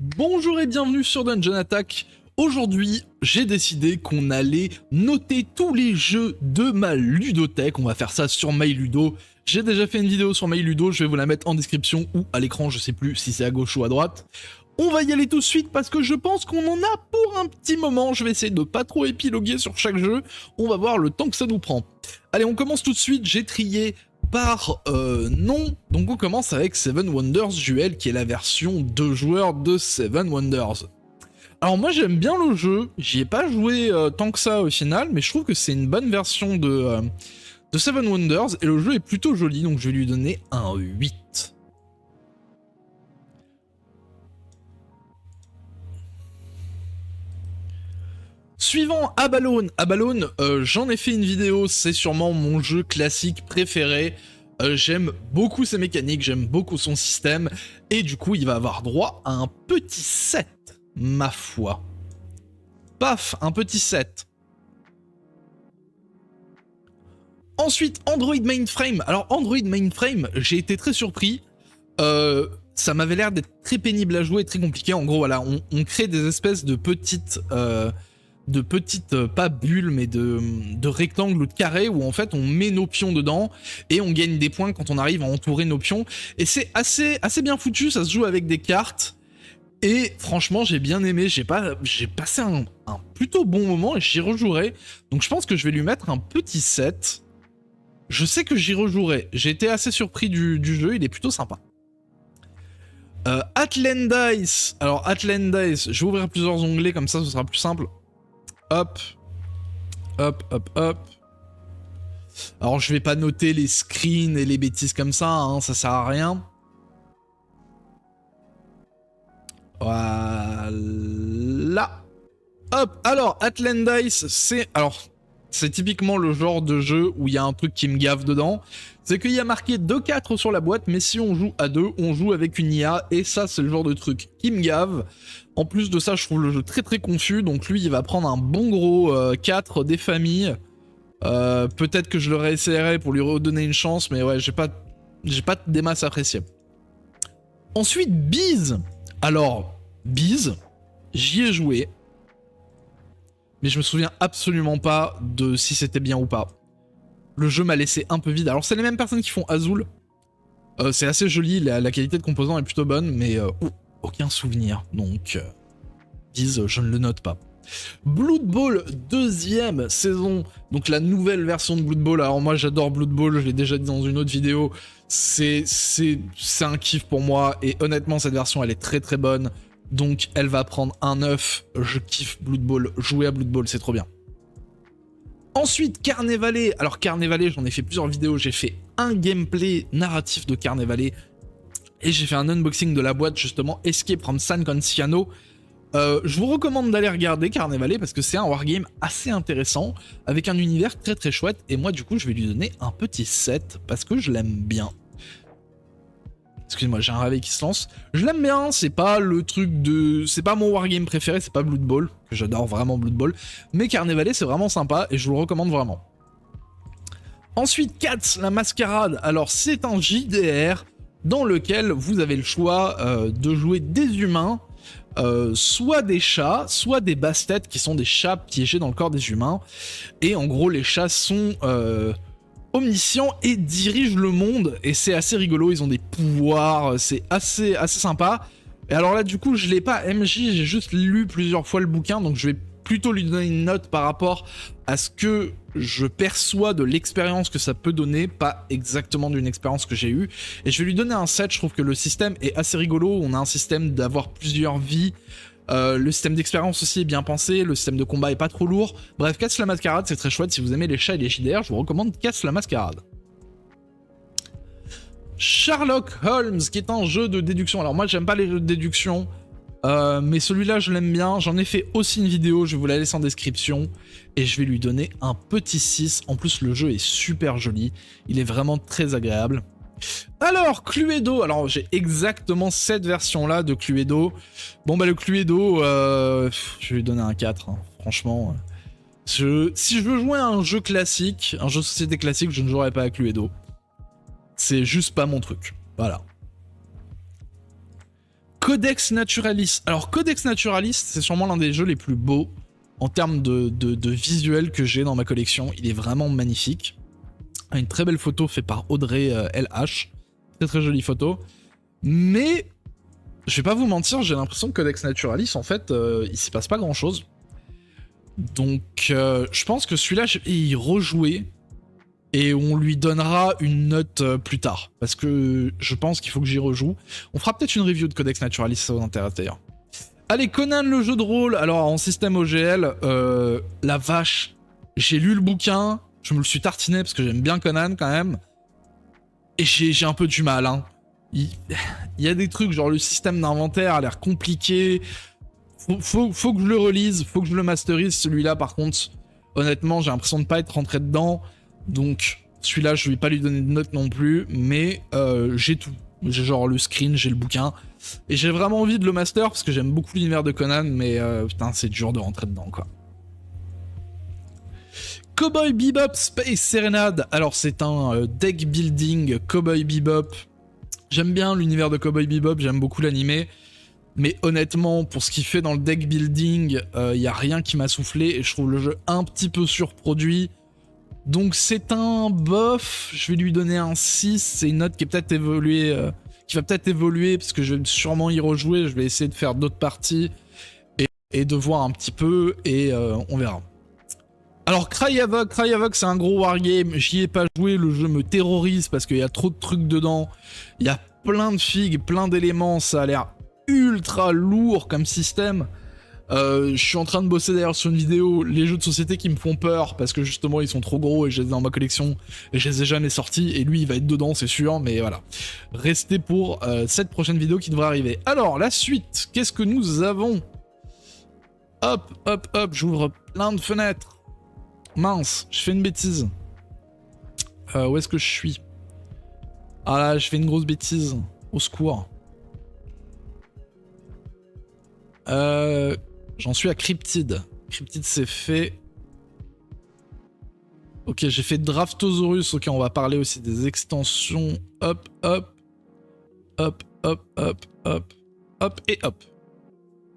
Bonjour et bienvenue sur Dungeon Attack. Aujourd'hui, j'ai décidé qu'on allait noter tous les jeux de ma ludothèque. On va faire ça sur MyLudo. J'ai déjà fait une vidéo sur MyLudo, je vais vous la mettre en description ou à l'écran, je sais plus si c'est à gauche ou à droite. On va y aller tout de suite parce que je pense qu'on en a pour un petit moment. Je vais essayer de pas trop épiloguer sur chaque jeu. On va voir le temps que ça nous prend. Allez, on commence tout de suite. J'ai trié par nom. Donc on commence avec Seven Wonders Duel, qui est la version 2 joueurs de Seven Wonders. Alors moi j'aime bien le jeu, j'y ai pas joué tant que ça au final, mais je trouve que c'est une bonne version de Seven Wonders, et le jeu est plutôt joli, donc je vais lui donner un 8. Suivant, Abalone. Abalone, j'en ai fait une vidéo, c'est sûrement mon jeu classique préféré. J'aime beaucoup ses mécaniques, j'aime beaucoup son système, et du coup il va avoir droit à un petit 7, ma foi. Paf, un petit 7. Ensuite, Android Mainframe. Alors Android Mainframe, j'ai été très surpris. Ça m'avait l'air d'être très pénible à jouer, très compliqué. En gros, voilà, on crée des espèces de petites... pas bulles, mais de rectangles ou de carrés où en fait on met nos pions dedans et on gagne des points quand on arrive à entourer nos pions. Et c'est assez bien foutu, ça se joue avec des cartes. Et franchement, j'ai bien aimé, j'ai passé un plutôt bon moment et j'y rejouerai. Donc je pense que je vais lui mettre un petit 7. Je sais que j'y rejouerai, j'ai été assez surpris du jeu, il est plutôt sympa. Atlandice. Alors Atlandice, je vais ouvrir plusieurs onglets, comme ça ce sera plus simple. Hop, hop, hop, hop. Alors je vais pas noter les screens et les bêtises comme ça, hein, ça sert à rien. Voilà. Hop, alors Atlandice, c'est typiquement le genre de jeu où il y a un truc qui me gave dedans. C'est qu'il y a marqué 2-4 sur la boîte, mais si on joue à 2, on joue avec une IA, et ça c'est le genre de truc qui me gave. En plus de ça, je trouve le jeu très confus, donc lui il va prendre un bon gros 4 des familles. Peut-être que je le réessayerai pour lui redonner une chance, mais ouais, j'ai pas des masses appréciées. Ensuite, Bees. Alors, Bees, j'y ai joué, mais je me souviens absolument pas de si c'était bien ou pas. Le jeu m'a laissé un peu vide. Alors c'est les mêmes personnes qui font Azul. C'est assez joli, la qualité de composants est plutôt bonne, mais aucun souvenir. Donc, Bees, je ne le note pas. Blood Bowl, deuxième saison. Donc la nouvelle version de Blood Bowl. Alors moi j'adore Blood Bowl, je l'ai déjà dit dans une autre vidéo. C'est un kiff pour moi. Et honnêtement cette version elle est très bonne. Donc elle va prendre un 9. Je kiffe Blood Bowl. Jouer à Blood Bowl, c'est trop bien. Ensuite, Carnevale. Alors Carnevale, j'en ai fait plusieurs vidéos. J'ai fait un gameplay narratif de Carnevale. Et j'ai fait un unboxing de la boîte, justement, Escape from San Canciano. Je vous recommande d'aller regarder Carnevale parce que c'est un wargame assez intéressant, avec un univers très chouette. Et moi, du coup, je vais lui donner un petit 7 parce que je l'aime bien. Excusez-moi, j'ai un réveil qui se lance. Je l'aime bien, c'est pas le truc de... C'est pas mon wargame préféré, c'est pas Blood Bowl, que j'adore vraiment Blood Bowl. Mais Carnevale, c'est vraiment sympa et je vous le recommande vraiment. Ensuite, Cats, la mascarade. Alors, c'est un JDR dans lequel vous avez le choix de jouer des humains, soit des chats, soit des basses-têtes qui sont des chats piégés dans le corps des humains. Et en gros, les chats sont... omniscients et dirigent le monde, et c'est assez rigolo, ils ont des pouvoirs, c'est assez sympa. Et alors là du coup je l'ai pas MJ, j'ai juste lu plusieurs fois le bouquin, donc je vais plutôt lui donner une note par rapport à ce que je perçois de l'expérience que ça peut donner, pas exactement d'une expérience que j'ai eue. Et je vais lui donner un 7, je trouve que le système est assez rigolo, on a un système d'avoir plusieurs vies. Le système d'expérience aussi est bien pensé, le système de combat est pas trop lourd. Bref, Casse la Mascarade, c'est très chouette. Si vous aimez les chats et les JDR, je vous recommande Casse la Mascarade. Sherlock Holmes, qui est un jeu de déduction. Alors moi, j'aime pas les jeux de déduction, mais celui-là, je l'aime bien. J'en ai fait aussi une vidéo, je vais vous la laisser en description. Et je vais lui donner un petit 6. En plus, le jeu est super joli. Il est vraiment très agréable. Alors, Cluedo, alors j'ai exactement cette version-là de Cluedo. Bon bah le Cluedo, je vais lui donner un 4, hein. Franchement. Si je veux jouer à un jeu classique, un jeu de société classique, je ne jouerai pas à Cluedo. C'est juste pas mon truc, voilà. Codex Naturalis. Alors Codex Naturalis, c'est sûrement l'un des jeux les plus beaux en termes de visuel que j'ai dans ma collection. Il est vraiment magnifique. Une très belle photo faite par Audrey LH. Très très jolie photo. Mais je vais pas vous mentir, j'ai l'impression que Codex Naturalis, en fait, il s'y passe pas grand chose. Donc je pense que celui-là, je vais y rejouer. Et on lui donnera une note plus tard. Parce que je pense qu'il faut que j'y rejoue. On fera peut-être une review de Codex Naturalis, ça vous intéresse d'ailleurs. Allez, Conan le jeu de rôle. Alors en système OGL, la vache, j'ai lu le bouquin, je me le suis tartiné parce que j'aime bien Conan quand même. Et j'ai un peu du mal, hein. Il y a des trucs, genre le système d'inventaire a l'air compliqué. Faut que je le relise, faut que je le masterise. Celui-là par contre, honnêtement, j'ai l'impression de pas être rentré dedans. Donc celui-là, je vais pas lui donner de note non plus, mais j'ai tout. J'ai genre le screen, j'ai le bouquin. Et j'ai vraiment envie de le master parce que j'aime beaucoup l'univers de Conan, mais putain, c'est dur de rentrer dedans, quoi. Cowboy Bebop Space Serenade. Alors c'est un deck building Cowboy Bebop. J'aime bien l'univers de Cowboy Bebop, j'aime beaucoup l'animé. Mais honnêtement, pour ce qu'il fait dans le deck building, y a rien qui m'a soufflé et je trouve le jeu un petit peu surproduit. Donc c'est un bof, je vais lui donner un 6, c'est une note qui est peut-être évoluée, qui va peut-être évoluer parce que je vais sûrement y rejouer, je vais essayer de faire d'autres parties et de voir un petit peu et on verra. Alors Cry Havoc c'est un gros wargame, j'y ai pas joué, le jeu me terrorise parce qu'il y a trop de trucs dedans, il y a plein de figues, plein d'éléments, ça a l'air ultra lourd comme système. Je suis en train de bosser d'ailleurs sur une vidéo, les jeux de société qui me font peur parce que justement ils sont trop gros et je les ai dans ma collection et je les ai jamais sortis et lui il va être dedans c'est sûr, mais voilà. Restez pour cette prochaine vidéo qui devrait arriver. Alors la suite, qu'est-ce que nous avons? Hop, hop, hop, j'ouvre plein de fenêtres. Mince, je fais une bêtise. Où est-ce que je suis? Ah là, je fais une grosse bêtise. Au secours. J'en suis à Cryptid. Cryptid c'est fait. Ok, j'ai fait Draftosaurus. Ok, on va parler aussi des extensions. Hop, hop. Hop, hop, hop, hop. Hop et hop.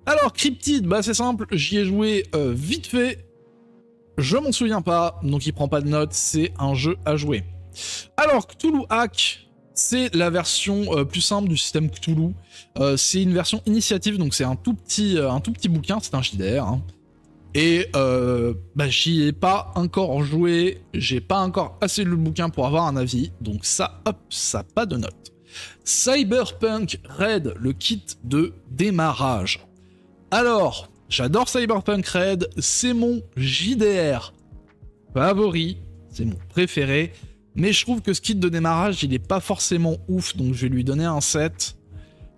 Alors, Cryptid, bah c'est simple. J'y ai joué vite fait. Je m'en souviens pas, donc il prend pas de notes. C'est un jeu à jouer. Alors, Cthulhu Hack. C'est la version plus simple du système Cthulhu. C'est une version initiative, donc c'est un tout petit bouquin, c'est un JDR. Hein. Et bah, j'y ai pas encore joué, j'ai pas encore assez lu le bouquin pour avoir un avis, donc ça, hop, ça pas de note. Cyberpunk Red, le kit de démarrage. Alors, j'adore Cyberpunk Red, c'est mon JDR favori, c'est mon préféré. Mais je trouve que ce kit de démarrage, il est pas forcément ouf, donc je vais lui donner un 7.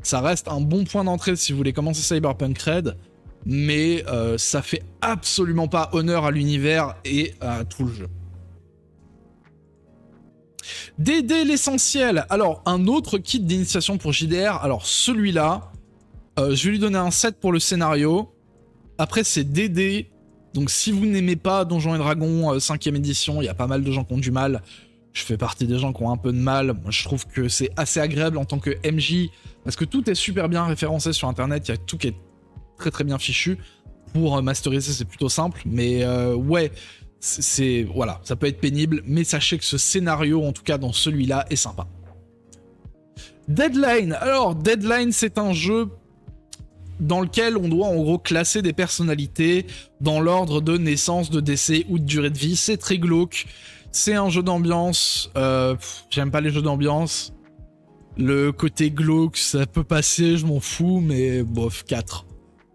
Ça reste un bon point d'entrée si vous voulez commencer Cyberpunk Red, mais ça fait absolument pas honneur à l'univers et à tout le jeu. DD l'essentiel. Alors, un autre kit d'initiation pour JDR. Alors, celui-là, je vais lui donner un 7 pour le scénario. Après, c'est DD. Donc, si vous n'aimez pas Donjons et Dragons 5ème édition, il y a pas mal de gens qui ont du mal. Je fais partie des gens qui ont un peu de mal. Moi, je trouve que c'est assez agréable en tant que MJ, parce que tout est super bien référencé sur Internet. Il y a tout qui est très très bien fichu. Pour masteriser, c'est plutôt simple. Mais ouais, voilà, ça peut être pénible. Mais sachez que ce scénario, en tout cas dans celui-là, est sympa. Deadline. Alors, Deadline, c'est un jeu dans lequel on doit en gros classer des personnalités dans l'ordre de naissance, de décès ou de durée de vie. C'est très glauque. C'est un jeu d'ambiance, j'aime pas les jeux d'ambiance. Le côté glauque, ça peut passer, je m'en fous, mais bof, 4.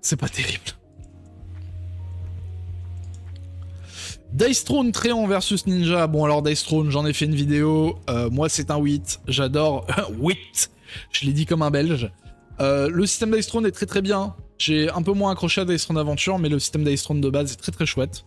C'est pas terrible. Dice Throne Tréant versus Ninja. Bon alors Dice Throne, j'en ai fait une vidéo. Moi c'est un 8, j'adore 8. Je l'ai dit comme un belge. Le système Dice Throne est très très bien. J'ai un peu moins accroché à Dice Throne Aventure, mais le système Dice Throne de base est très très chouette.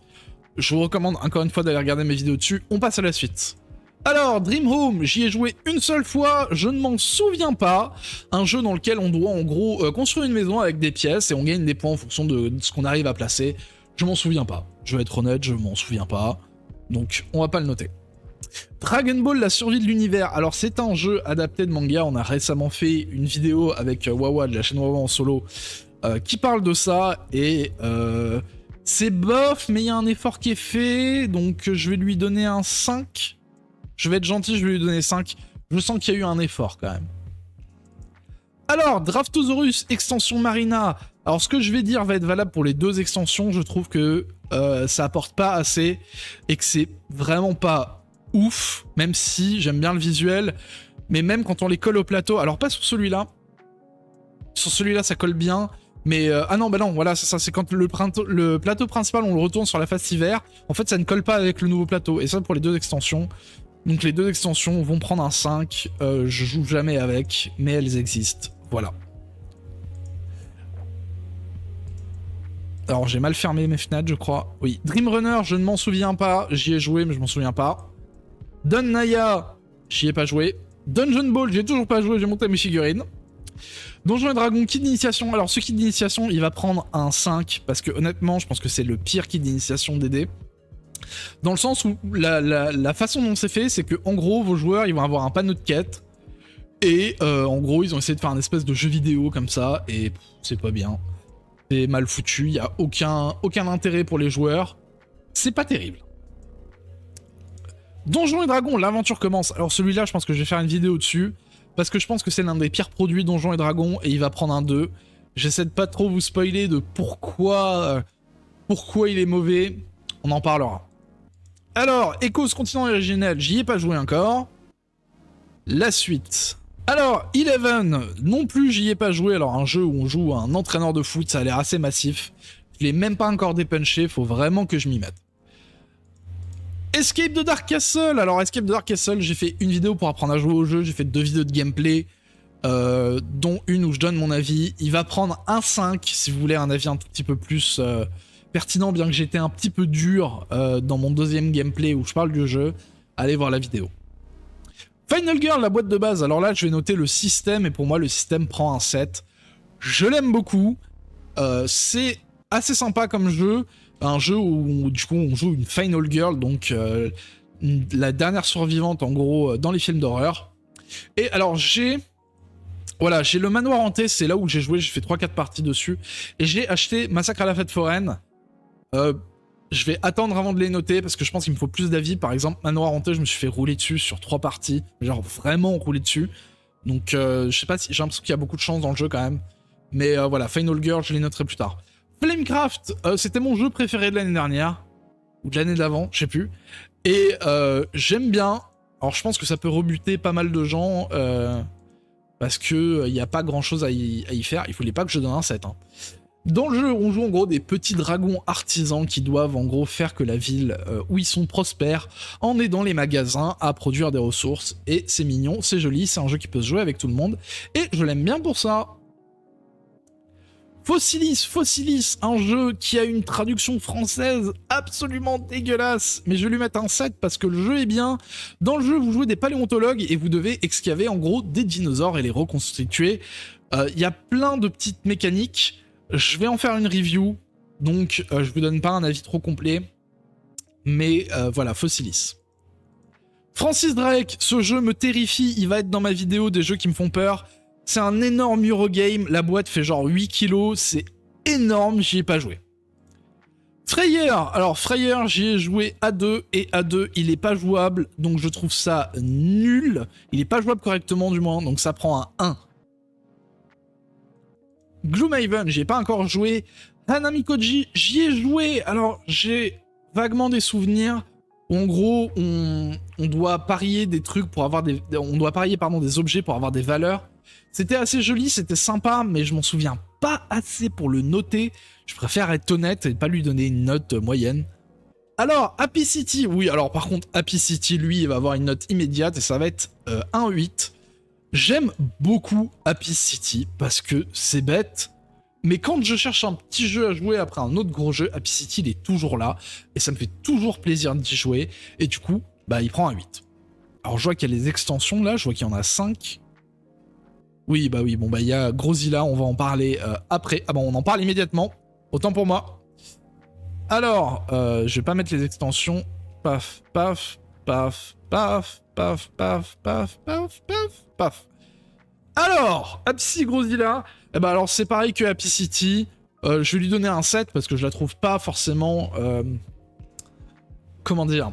Je vous recommande encore une fois d'aller regarder mes vidéos dessus. On passe à la suite. Alors, Dream Home, j'y ai joué une seule fois, je ne m'en souviens pas. Un jeu dans lequel on doit en gros construire une maison avec des pièces et on gagne des points en fonction de ce qu'on arrive à placer. Je m'en souviens pas. Je vais être honnête, je m'en souviens pas. Donc, on va pas le noter. Dragon Ball, la survie de l'univers. Alors c'est un jeu adapté de manga, on a récemment fait une vidéo avec Wawa de la chaîne Wawa en solo qui parle de ça, et c'est bof, mais il y a un effort qui est fait, donc je vais lui donner un 5. Je vais être gentil, je vais lui donner 5. Je sens qu'il y a eu un effort quand même. Alors, Draftosaurus, extension Marina. Alors ce que je vais dire va être valable pour les deux extensions, je trouve que ça apporte pas assez, et que c'est vraiment pas ouf, même si j'aime bien le visuel, mais même quand on les colle au plateau, alors pas sur celui-là ça colle bien, mais ah non, bah non, voilà, c'est ça, c'est quand le plateau principal on le retourne sur la face hiver, en fait ça ne colle pas avec le nouveau plateau, et ça pour les deux extensions. Donc les deux extensions vont prendre un 5, je joue jamais avec, mais elles existent, voilà. Alors j'ai mal fermé mes fenêtres, je crois. Oui, Dream Runner, je ne m'en souviens pas, j'y ai joué mais je m'en souviens pas. Don Naya, j'y ai pas joué. Dungeon Ball, j'ai toujours pas joué, j'ai monté mes figurines. Donjons et Dragons, kit d'initiation. Alors ce kit d'initiation, il va prendre un 5, parce que honnêtement, je pense que c'est le pire kit d'initiation DD. Dans le sens où la façon dont c'est fait, c'est que en gros, vos joueurs, ils vont avoir un panneau de quête, et en gros, ils ont essayé de faire un espèce de jeu vidéo comme ça, et c'est pas bien. C'est mal foutu, il n'y a aucun intérêt pour les joueurs. C'est pas terrible. Donjons et Dragons, l'aventure commence. Alors celui-là, je pense que je vais faire une vidéo dessus, parce que je pense que c'est l'un des pires produits Donjons et Dragons, et il va prendre un 2. J'essaie de pas trop vous spoiler de pourquoi il est mauvais. On en parlera. Alors, Echoes continent originel, j'y ai pas joué encore. La suite. Alors, Eleven, non plus j'y ai pas joué. Alors, un jeu où on joue un entraîneur de foot, ça a l'air assez massif. Je l'ai même pas encore dépunché, faut vraiment que je m'y mette. Escape de Dark Castle. Alors, Escape de Dark Castle, j'ai fait une vidéo pour apprendre à jouer au jeu, j'ai fait 2 vidéos de gameplay, dont une où je donne mon avis. Il va prendre un 5, si vous voulez un avis un tout petit peu plus pertinent, bien que j'étais un petit peu dur dans mon deuxième gameplay où je parle du jeu. Allez voir la vidéo. Final Girl, la boîte de base. Alors là, je vais noter le système, et pour moi, le système prend un 7. Je l'aime beaucoup. C'est assez sympa comme jeu. Un jeu où, du coup, on joue une Final Girl, donc la dernière survivante, en gros, dans les films d'horreur. Et alors, j'ai le manoir hanté, c'est là où j'ai joué, j'ai fait 3-4 parties dessus. Et j'ai acheté Massacre à la fête foraine. Je vais attendre avant de les noter, parce que je pense qu'il me faut plus d'avis. Par exemple, Manoir hanté, je me suis fait rouler dessus sur 3 parties. Genre, vraiment rouler dessus. Donc, je sais pas si... J'ai l'impression qu'il y a beaucoup de chance dans le jeu, quand même. Mais voilà, Final Girl, je les noterai plus tard. Flamecraft, c'était mon jeu préféré de l'année dernière. Ou de l'année d'avant, je sais plus. Et j'aime bien. Alors, je pense que ça peut rebuter pas mal de gens. Parce que y a pas grand chose à y faire. Il fallait pas que je donne un 7. Hein. Dans le jeu, on joue en gros des petits dragons artisans qui doivent en gros faire que la ville où ils sont prospère en aidant les magasins à produire des ressources. Et c'est mignon, c'est joli, c'est un jeu qui peut se jouer avec tout le monde. Et je l'aime bien pour ça. Fossilis, un jeu qui a une traduction française absolument dégueulasse, mais je vais lui mettre un 7 parce que le jeu est bien. Dans le jeu, vous jouez des paléontologues et vous devez excaver en gros des dinosaures et les reconstituer. Il y a plein de petites mécaniques. Je vais en faire une review, donc je vous donne pas un avis trop complet, mais voilà, Fossilis. Francis Drake, ce jeu me terrifie, il va être dans ma vidéo des jeux qui me font peur. C'est un énorme Eurogame, la boîte fait genre 8 kilos, c'est énorme, j'y ai pas joué. Freyr, alors Freyr, j'y ai joué à 2, et à 2, il est pas jouable, donc je trouve ça nul. Il est pas jouable correctement du moins, donc ça prend un 1. Gloomhaven, j'y ai pas encore joué. Hanamikoji, j'y ai joué, alors j'ai vaguement des souvenirs où en gros, on doit parier des trucs pour avoir des... On doit parier, pardon, des objets pour avoir des valeurs. C'était assez joli, c'était sympa, mais je m'en souviens pas assez pour le noter. Je préfère être honnête et pas lui donner une note moyenne. Alors, Happy City, oui, alors par contre, Happy City, lui, il va avoir une note immédiate et ça va être un 8. J'aime beaucoup Happy City parce que c'est bête, mais quand je cherche un petit jeu à jouer après un autre gros jeu, Happy City, il est toujours là et ça me fait toujours plaisir d'y jouer et du coup, bah, il prend un 8. Alors, je vois qu'il y a les extensions là, je vois qu'il y en a 5. Oui, bah oui, bon bah il y a Grozilla, on va en parler après. Ah bon, on en parle immédiatement, autant pour moi. Alors, je vais pas mettre les extensions, paf, paf. paf, paf, paf, paf, paf, paf, paf, paf. Alors, Happy Grozilla, eh ben alors c'est pareil que Happy City. Je vais lui donner un 7 parce que je la trouve pas forcément... comment dire,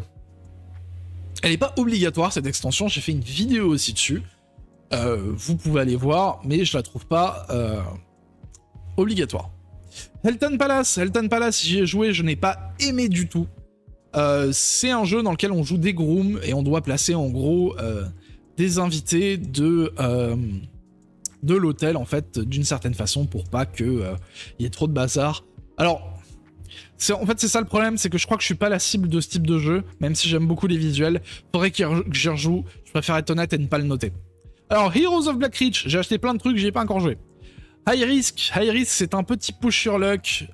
elle est pas obligatoire cette extension, j'ai fait une vidéo aussi dessus. Vous pouvez aller voir, mais je la trouve pas obligatoire. Helton Palace, j'y ai joué, je n'ai pas aimé du tout. C'est un jeu dans lequel on joue des grooms et on doit placer en gros des invités de l'hôtel en fait d'une certaine façon pour pas que y ait trop de bazar. Alors en fait c'est ça le problème, c'est que je crois que je suis pas la cible de ce type de jeu, même si j'aime beaucoup les visuels. Faudrait que j'y rejoue, je préfère être honnête et ne pas le noter. Alors Heroes of Black Reach, j'ai acheté plein de trucs, j'y ai pas encore joué. High Risk, c'est un petit push sur luck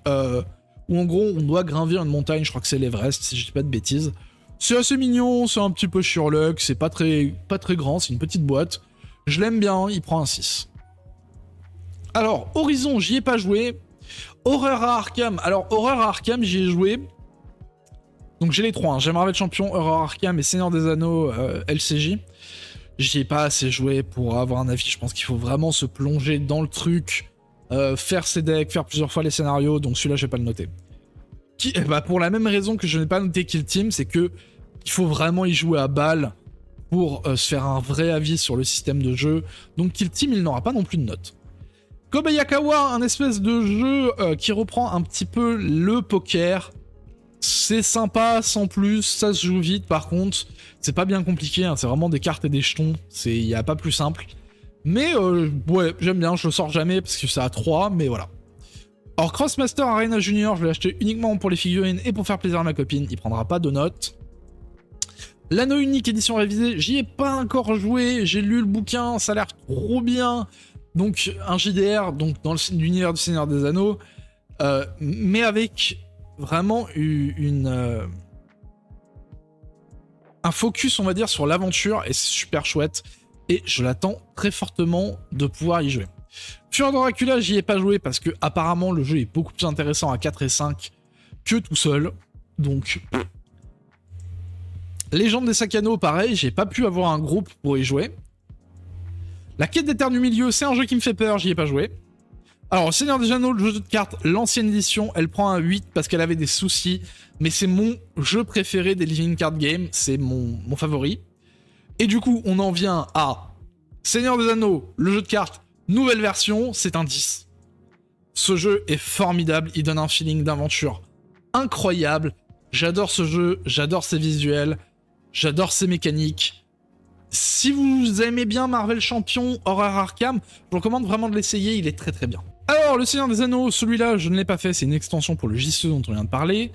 où en gros on doit gravir une montagne, je crois que c'est l'Everest si je dis pas de bêtises. C'est assez mignon, c'est un petit peu sur luck, c'est pas très grand, c'est une petite boîte. Je l'aime bien, il prend un 6. Alors Horizon, j'y ai pas joué. Horreur à Arkham, alors Horreur à Arkham j'y ai joué. Donc j'ai les trois, hein. J'ai Marvel Champion, Horror Arkham et Seigneur des Anneaux LCJ. J'y ai pas assez joué pour avoir un avis, je pense qu'il faut vraiment se plonger dans le truc, faire ses decks, faire plusieurs fois les scénarios, donc celui-là je vais pas le noter. Pour la même raison que je n'ai pas noté Kill Team, c'est que il faut vraiment y jouer à balle pour se faire un vrai avis sur le système de jeu, donc Kill Team il n'aura pas non plus de note. Kobayakawa, un espèce de jeu qui reprend un petit peu le poker. C'est sympa sans plus, ça se joue vite par contre, c'est pas bien compliqué, hein, c'est vraiment des cartes et des jetons, il n'y a pas plus simple. Mais ouais, j'aime bien, je le sors jamais parce que c'est à 3, mais voilà. Alors Crossmaster Arena Junior, je l'ai acheté uniquement pour les figurines et pour faire plaisir à ma copine, il prendra pas de notes. L'anneau unique édition révisée, j'y ai pas encore joué, j'ai lu le bouquin, ça a l'air trop bien. Donc un JDR, donc dans l'univers du Seigneur des Anneaux, mais avec vraiment un focus, on va dire, sur l'aventure, et c'est super chouette, et je l'attends très fortement de pouvoir y jouer. Fureur Dracula, j'y ai pas joué parce que apparemment le jeu est beaucoup plus intéressant à 4 et 5 que tout seul, donc... Légende des Sakano, pareil, j'ai pas pu avoir un groupe pour y jouer. La quête des terres du milieu, c'est un jeu qui me fait peur, j'y ai pas joué. Alors, Seigneur des Anneaux, le jeu de cartes, l'ancienne édition, elle prend un 8 parce qu'elle avait des soucis, mais c'est mon jeu préféré des Living Card Games, c'est mon favori. Et du coup, on en vient à Seigneur des Anneaux, le jeu de cartes, nouvelle version, c'est un 10. Ce jeu est formidable, il donne un feeling d'aventure incroyable. J'adore ce jeu, j'adore ses visuels, j'adore ses mécaniques. Si vous aimez bien Marvel Champion, Horror Arkham, je vous recommande vraiment de l'essayer, il est très très bien. Alors, le Seigneur des Anneaux, celui-là, je ne l'ai pas fait, c'est une extension pour le JCE dont on vient de parler.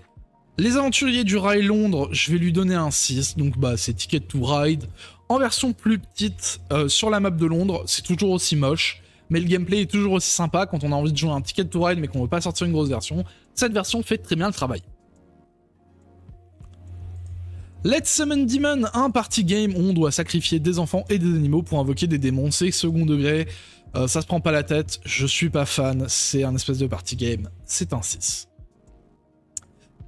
Les Aventuriers du Rail Londres, je vais lui donner un 6, donc c'est Ticket to Ride. En version plus petite, sur la map de Londres, c'est toujours aussi moche, mais le gameplay est toujours aussi sympa quand on a envie de jouer un Ticket to Ride mais qu'on veut pas sortir une grosse version. Cette version fait très bien le travail. Let's Summon Demon, un party game où on doit sacrifier des enfants et des animaux pour invoquer des démons, c'est second degré, ça se prend pas la tête, je suis pas fan, c'est un espèce de party game, c'est un 6.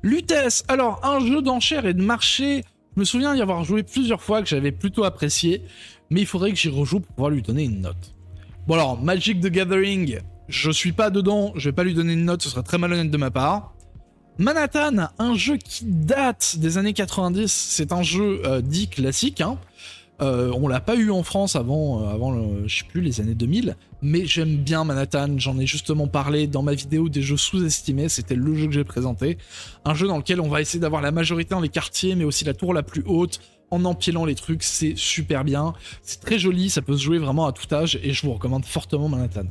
Lutèce, alors un jeu d'enchères et de marché, je me souviens y avoir joué plusieurs fois que j'avais plutôt apprécié, mais il faudrait que j'y rejoue pour pouvoir lui donner une note. Bon alors, Magic the Gathering, je suis pas dedans, je vais pas lui donner une note, ce serait très malhonnête de ma part. Manhattan, un jeu qui date des années 90, c'est un jeu dit classique, hein. On l'a pas eu en France avant je sais plus, les années 2000, mais j'aime bien Manhattan, j'en ai justement parlé dans ma vidéo des jeux sous-estimés, c'était le jeu que j'ai présenté. Un jeu dans lequel on va essayer d'avoir la majorité dans les quartiers, mais aussi la tour la plus haute, en empilant les trucs, c'est super bien, c'est très joli, ça peut se jouer vraiment à tout âge, et je vous recommande fortement Manhattan.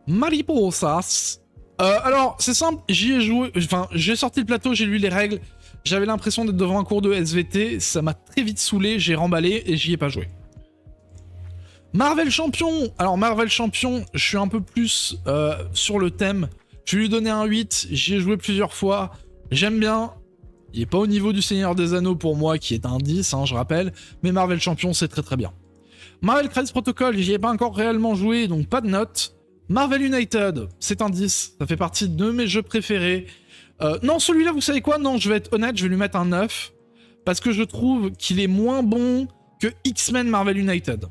Mariposas. Alors, c'est simple, j'y ai joué, enfin, j'ai sorti le plateau, j'ai lu les règles, j'avais l'impression d'être devant un cours de SVT, ça m'a très vite saoulé, j'ai remballé et j'y ai pas joué. Marvel Champion, alors Marvel Champion, je suis un peu plus sur le thème, je vais lui donner un 8, j'y ai joué plusieurs fois, j'aime bien, il est pas au niveau du Seigneur des Anneaux pour moi, qui est un 10, hein, je rappelle, mais Marvel Champion, c'est très très bien. Marvel Crisis Protocol, j'y ai pas encore réellement joué, donc pas de note. Marvel United, c'est un 10, ça fait partie de mes jeux préférés. Non, celui-là, vous savez quoi? Non, je vais être honnête, je vais lui mettre un 9. Parce que je trouve qu'il est moins bon que X-Men Marvel United.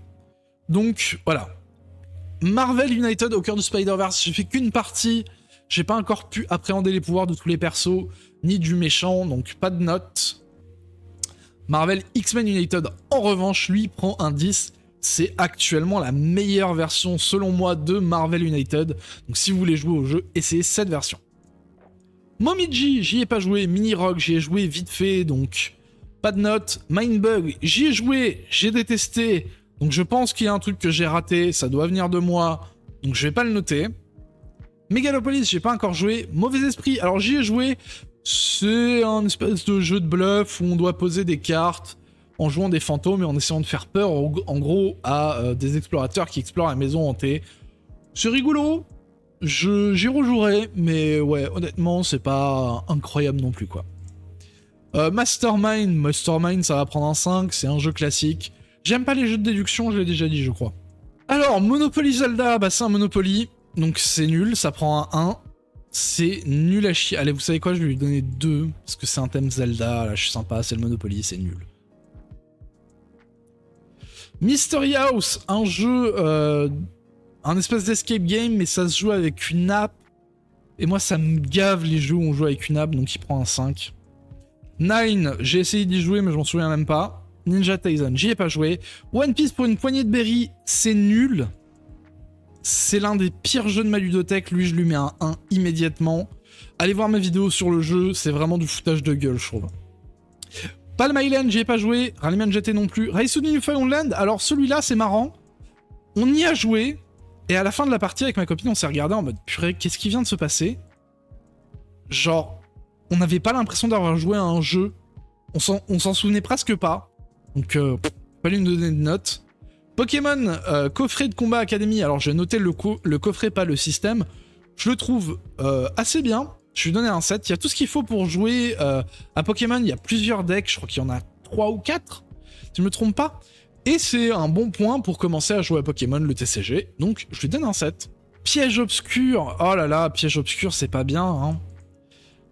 Donc, voilà. Marvel United au cœur du Spider-Verse, j'ai fait qu'une partie. J'ai pas encore pu appréhender les pouvoirs de tous les persos, ni du méchant, donc pas de note. Marvel X-Men United, en revanche, lui, prend un 10. C'est actuellement la meilleure version, selon moi, de Marvel United. Donc si vous voulez jouer au jeu, essayez cette version. Momiji, j'y ai pas joué. Mini Rock, j'y ai joué vite fait, donc pas de note. Mindbug, j'y ai joué, j'ai détesté. Donc je pense qu'il y a un truc que j'ai raté, ça doit venir de moi, donc je vais pas le noter. Megalopolis, j'ai pas encore joué. Mauvais Esprit, alors j'y ai joué. C'est un espèce de jeu de bluff où on doit poser des cartes en jouant des fantômes et en essayant de faire peur en gros à des explorateurs qui explorent la maison hantée. C'est rigolo, j'y rejouerai, mais ouais, honnêtement, c'est pas incroyable non plus, quoi. Mastermind, ça va prendre un 5, c'est un jeu classique. J'aime pas les jeux de déduction, je l'ai déjà dit, je crois. Alors, Monopoly Zelda, bah c'est un Monopoly, donc c'est nul, ça prend un 1. C'est nul à chier. Allez, vous savez quoi, je vais lui donner 2, parce que c'est un thème Zelda, là je suis sympa, c'est le Monopoly, c'est nul. Mystery House, un jeu, un espèce d'escape game, mais ça se joue avec une app. Et moi, ça me gave les jeux où on joue avec une app, donc il prend un 5. Nine, j'ai essayé d'y jouer, mais je m'en souviens même pas. Ninja Tyson, j'y ai pas joué. One Piece pour une poignée de berry, c'est nul. C'est l'un des pires jeux de ma ludothèque, lui je lui mets un 1 immédiatement. Allez voir ma vidéo sur le jeu, c'est vraiment du foutage de gueule, je trouve. Palm Island, j'y ai pas joué. Rallyman GT non plus. Race to Newfoundland, alors celui-là, c'est marrant. On y a joué, et à la fin de la partie, avec ma copine, on s'est regardé en mode purée, qu'est-ce qui vient de se passer? Genre, on n'avait pas l'impression d'avoir joué à un jeu. On s'en souvenait presque pas. Donc, pas lui donner de notes. Pokémon, coffret de combat Academy. Alors, je vais noter le coffret, pas le système. Je le trouve assez bien. Je lui ai donné un 7. Il y a tout ce qu'il faut pour jouer à Pokémon. Il y a plusieurs decks. Je crois qu'il y en a 3 ou 4, si je me trompe pas. Et c'est un bon point pour commencer à jouer à Pokémon, le TCG. Donc, je lui donne un 7. Piège obscur. Oh là là, piège obscur, c'est pas bien, hein.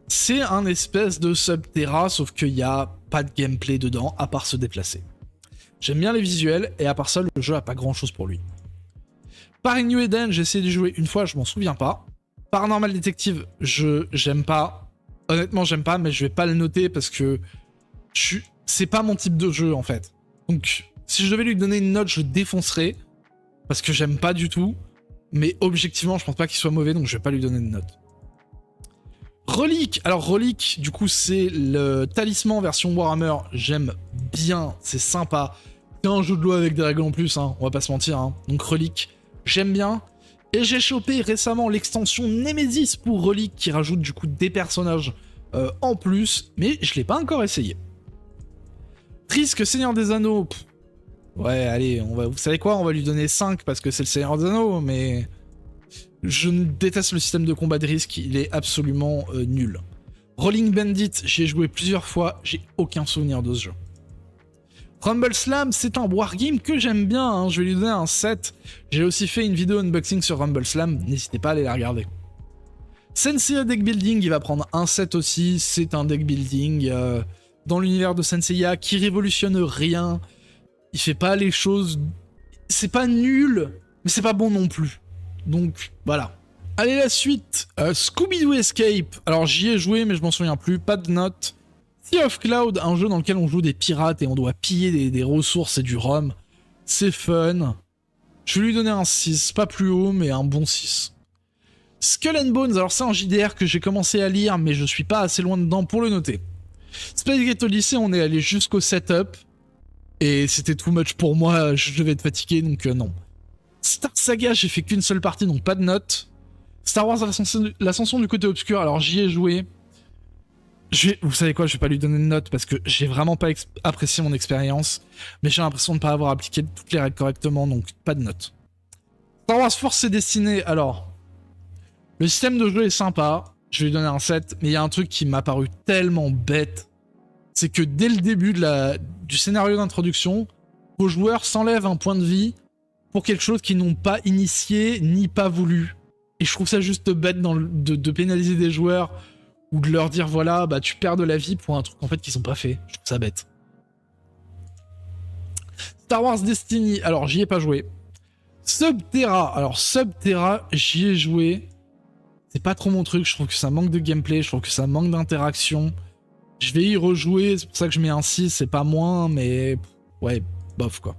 C'est un espèce de Subterra, sauf qu'il n'y a pas de gameplay dedans, à part se déplacer. J'aime bien les visuels, et à part ça, le jeu a pas grand chose pour lui. Paris New Eden, j'ai essayé de jouer une fois, je m'en souviens pas. Paranormal Detective, j'aime pas. Honnêtement, j'aime pas, mais je vais pas le noter parce que c'est pas mon type de jeu, en fait. Donc, si je devais lui donner une note, je le défoncerais, parce que j'aime pas du tout. Mais objectivement, je pense pas qu'il soit mauvais, donc je vais pas lui donner de note. Relique, alors Relique, du coup c'est le talisman version Warhammer, j'aime bien, c'est sympa. C'est un jeu de loi avec des règles en plus, hein, on va pas se mentir, hein. Donc Relique, j'aime bien. Et j'ai chopé récemment l'extension Nemesis pour Relique qui rajoute du coup des personnages en plus, mais je l'ai pas encore essayé. Risque Seigneur des Anneaux, ouais allez, vous savez quoi, on va lui donner 5 parce que c'est le Seigneur des Anneaux, mais... Je déteste le système de combat de risque, il est absolument nul. Rolling Bandit, j'y ai joué plusieurs fois, j'ai aucun souvenir de ce jeu. Rumble Slam, c'est un wargame que j'aime bien, hein, je vais lui donner un 7. J'ai aussi fait une vidéo unboxing sur Rumble Slam, n'hésitez pas à aller la regarder. Senseiya Deck Building, il va prendre un 7 aussi, c'est un deck building dans l'univers de Senseiya qui révolutionne rien. Il fait pas les choses... C'est pas nul, mais c'est pas bon non plus. Donc, voilà. Allez, la suite. Scooby-Doo Escape. Alors, j'y ai joué, mais je m'en souviens plus. Pas de notes. Sea of Cloud, un jeu dans lequel on joue des pirates et on doit piller des ressources et du rhum. C'est fun. Je vais lui donner un 6. Pas plus haut, mais un bon 6. Skull and Bones, alors c'est un JDR que j'ai commencé à lire, mais je suis pas assez loin dedans pour le noter. Spacegate Odyssey, on est allé jusqu'au setup. Et c'était too much pour moi, je devais être fatigué, donc non. Star Saga, j'ai fait qu'une seule partie, donc pas de notes. Star Wars l'ascension du côté obscur, alors j'y ai joué. Vous savez quoi, je vais pas lui donner de notes parce que j'ai vraiment pas apprécié mon expérience. Mais j'ai l'impression de pas avoir appliqué toutes les règles correctement, donc pas de notes. Star Wars Force et Destinée, alors... Le système de jeu est sympa, je vais lui donner un 7, mais il y a un truc qui m'a paru tellement bête. C'est que dès le début du scénario d'introduction, vos joueurs s'enlèvent un point de vie pour quelque chose qu'ils n'ont pas initié ni pas voulu. Et je trouve ça juste bête de pénaliser des joueurs ou de leur dire voilà, bah tu perds de la vie pour un truc en fait qu'ils ont pas fait. Je trouve ça bête. Star Wars Destiny, alors j'y ai pas joué. Subterra, alors Subterra, j'y ai joué. C'est pas trop mon truc, je trouve que ça manque de gameplay, je trouve que ça manque d'interaction. Je vais y rejouer, c'est pour ça que je mets un 6, c'est pas moins, mais ouais, bof quoi.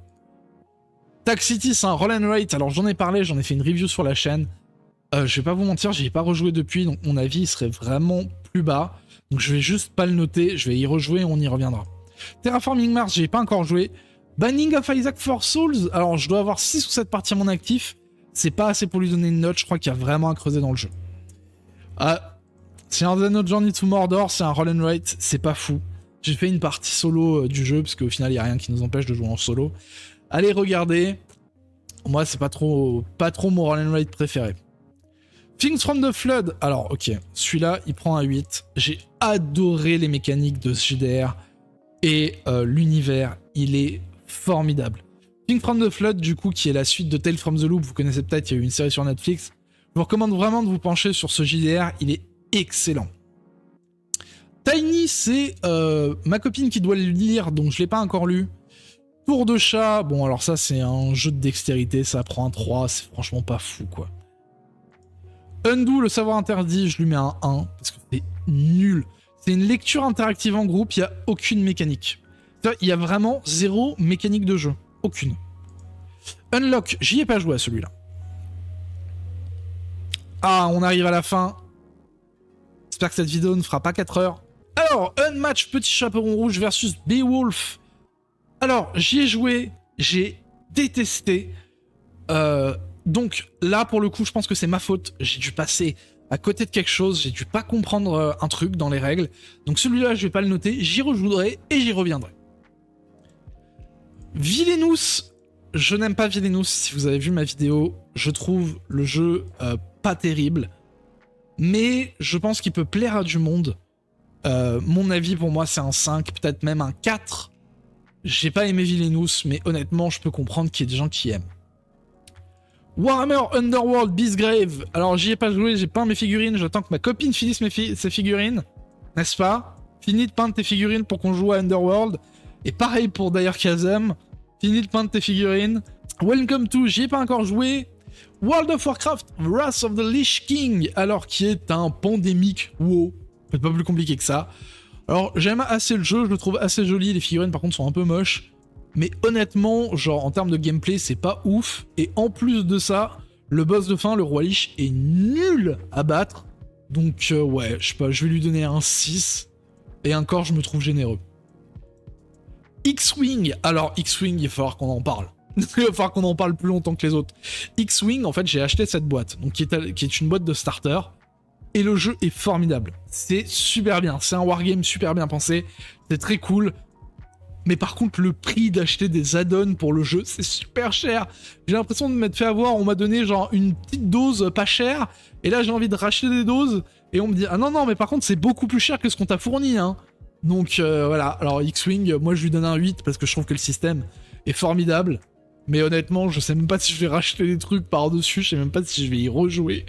Tax City, c'est un roll and write, alors j'en ai parlé, j'en ai fait une review sur la chaîne. Je vais pas vous mentir, j'y ai pas rejoué depuis, donc mon avis il serait vraiment plus bas. Donc je vais juste pas le noter, je vais y rejouer et on y reviendra. Terraforming Mars, j'y ai pas encore joué. Binding of Isaac for Souls, alors je dois avoir 6 ou 7 parties à mon actif. C'est pas assez pour lui donner une note, je crois qu'il y a vraiment à creuser dans le jeu. C'est un autre Journey to Mordor, c'est un roll and write, c'est pas fou. J'ai fait une partie solo du jeu, parce qu'au final il y a rien qui nous empêche de jouer en solo. Allez regarder, moi c'est pas trop mon roll and write préféré. Things from the Flood, alors ok, celui-là il prend un 8. J'ai adoré les mécaniques de ce JDR et l'univers, il est formidable. Things from the Flood, du coup, qui est la suite de Tales from the Loop, vous connaissez peut-être, il y a eu une série sur Netflix. Je vous recommande vraiment de vous pencher sur ce JDR, il est excellent. Tiny, c'est ma copine qui doit le lire, donc je l'ai pas encore lu. Tour de chat, bon alors ça c'est un jeu de dextérité, ça prend un 3, c'est franchement pas fou quoi. Undo, le savoir interdit, je lui mets un 1, parce que c'est nul. C'est une lecture interactive en groupe, il n'y a aucune mécanique. Il y a vraiment zéro mécanique de jeu. Aucune. Unlock, j'y ai pas joué à celui-là. Ah, on arrive à la fin. J'espère que cette vidéo ne fera pas 4 heures. Alors, Unmatch Petit Chaperon Rouge versus Beowulf. Alors, j'y ai joué, j'ai détesté. Donc là, pour le coup, je pense que c'est ma faute. J'ai dû passer à côté de quelque chose, j'ai dû pas comprendre un truc dans les règles. Donc celui-là, je vais pas le noter, j'y rejouerai et j'y reviendrai. Villainous, je n'aime pas Villainous, si vous avez vu ma vidéo, je trouve le jeu pas terrible, mais je pense qu'il peut plaire à du monde. Mon avis pour moi c'est un 5, peut-être même un 4. J'ai pas aimé Villainous, mais honnêtement je peux comprendre qu'il y ait des gens qui aiment. Warhammer Underworld Beastgrave, alors j'y ai pas joué, j'ai peint mes figurines, j'attends que ma copine finisse ses figurines, n'est-ce pas? Finis de peindre tes figurines pour qu'on joue à Underworld. Et pareil pour Dire Chasm, finis de peindre tes figurines. Welcome to, j'y ai pas encore joué. World of Warcraft Wrath of the Lich King, alors qui est un pandémique WoW, c'est pas plus compliqué que ça. Alors j'aime assez le jeu, je le trouve assez joli, les figurines par contre sont un peu moches. Mais honnêtement, genre en termes de gameplay, c'est pas ouf. Et en plus de ça, le boss de fin, le roi Lich, est nul à battre. Donc ouais, je sais pas, je vais lui donner un 6. Et encore, je me trouve généreux. X-Wing, alors X-Wing, il va falloir qu'on en parle. Il va falloir qu'on en parle plus longtemps que les autres. X-Wing, en fait, j'ai acheté cette boîte, donc qui est une boîte de starter. Et le jeu est formidable. C'est super bien, c'est un wargame super bien pensé. C'est très cool. Mais par contre, le prix d'acheter des add-ons pour le jeu, c'est super cher. J'ai l'impression de m'être fait avoir, on m'a donné genre une petite dose pas chère, et là j'ai envie de racheter des doses, et on me dit « Ah non, non, mais par contre c'est beaucoup plus cher que ce qu'on t'a fourni, hein !» Donc voilà, alors X-Wing, moi je lui donne un 8, parce que je trouve que le système est formidable, mais honnêtement, je sais même pas si je vais racheter des trucs par-dessus, je sais même pas si je vais y rejouer.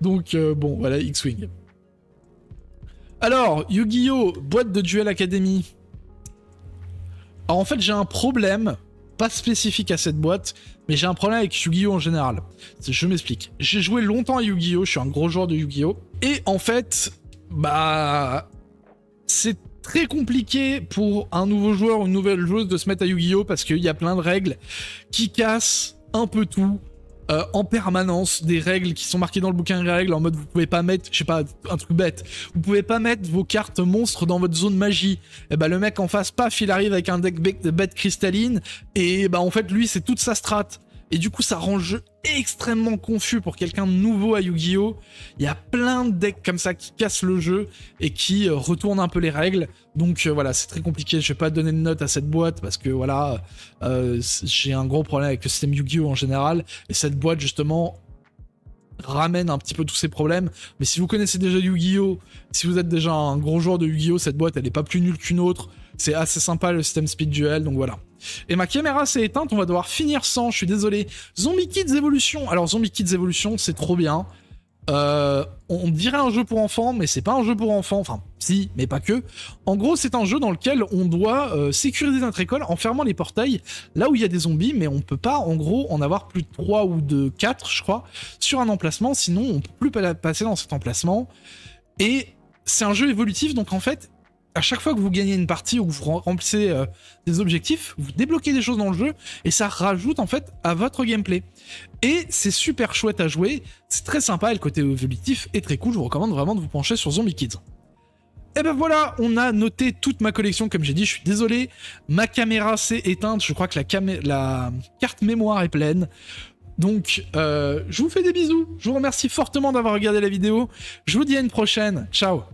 Donc bon, voilà, X-Wing. Alors, Yu-Gi-Oh! Boîte de Duel Academy. Alors en fait j'ai un problème, pas spécifique à cette boîte, mais j'ai un problème avec Yu-Gi-Oh en général. Je m'explique. J'ai joué longtemps à Yu-Gi-Oh, je suis un gros joueur de Yu-Gi-Oh, et en fait, bah... c'est très compliqué pour un nouveau joueur ou une nouvelle joueuse de se mettre à Yu-Gi-Oh parce qu'il y a plein de règles qui cassent un peu tout. En permanence, des règles qui sont marquées dans le bouquin de règles en mode vous pouvez pas mettre, je sais pas, un truc bête, vous pouvez pas mettre vos cartes monstres dans votre zone magie. Et bah le mec en face, paf, il arrive avec un deck bête cristalline et bah en fait lui c'est toute sa strat. Et du coup ça rend le jeu extrêmement confus pour quelqu'un de nouveau à Yu-Gi-Oh! Il y a plein de decks comme ça qui cassent le jeu et qui retournent un peu les règles. Donc voilà, c'est très compliqué, je vais pas donner de note à cette boîte parce que voilà, j'ai un gros problème avec le système Yu-Gi-Oh! En général. Et cette boîte justement ramène un petit peu tous ces problèmes. Mais si vous connaissez déjà Yu-Gi-Oh! Si vous êtes déjà un gros joueur de Yu-Gi-Oh! Cette boîte elle est pas plus nulle qu'une autre. C'est assez sympa le système Speed Duel, donc voilà. Et ma caméra s'est éteinte, on va devoir finir sans, je suis désolé. Zombie Kids Evolution. Alors Zombie Kids Evolution, c'est trop bien. On dirait un jeu pour enfants, mais c'est pas un jeu pour enfants. Enfin, si, mais pas que. En gros, c'est un jeu dans lequel on doit sécuriser notre école en fermant les portails là où il y a des zombies, mais on peut pas, en gros, en avoir plus de 3 ou de 4, je crois, sur un emplacement, sinon on peut plus passer dans cet emplacement. Et c'est un jeu évolutif, donc en fait, à chaque fois que vous gagnez une partie ou que vous remplissez des objectifs, vous débloquez des choses dans le jeu et ça rajoute en fait à votre gameplay. Et c'est super chouette à jouer, c'est très sympa et le côté évolutif est très cool, je vous recommande vraiment de vous pencher sur Zombie Kids. Et ben voilà, on a noté toute ma collection, comme j'ai dit, je suis désolé, ma caméra s'est éteinte, je crois que la carte mémoire est pleine. Donc, je vous fais des bisous, je vous remercie fortement d'avoir regardé la vidéo, je vous dis à une prochaine, ciao.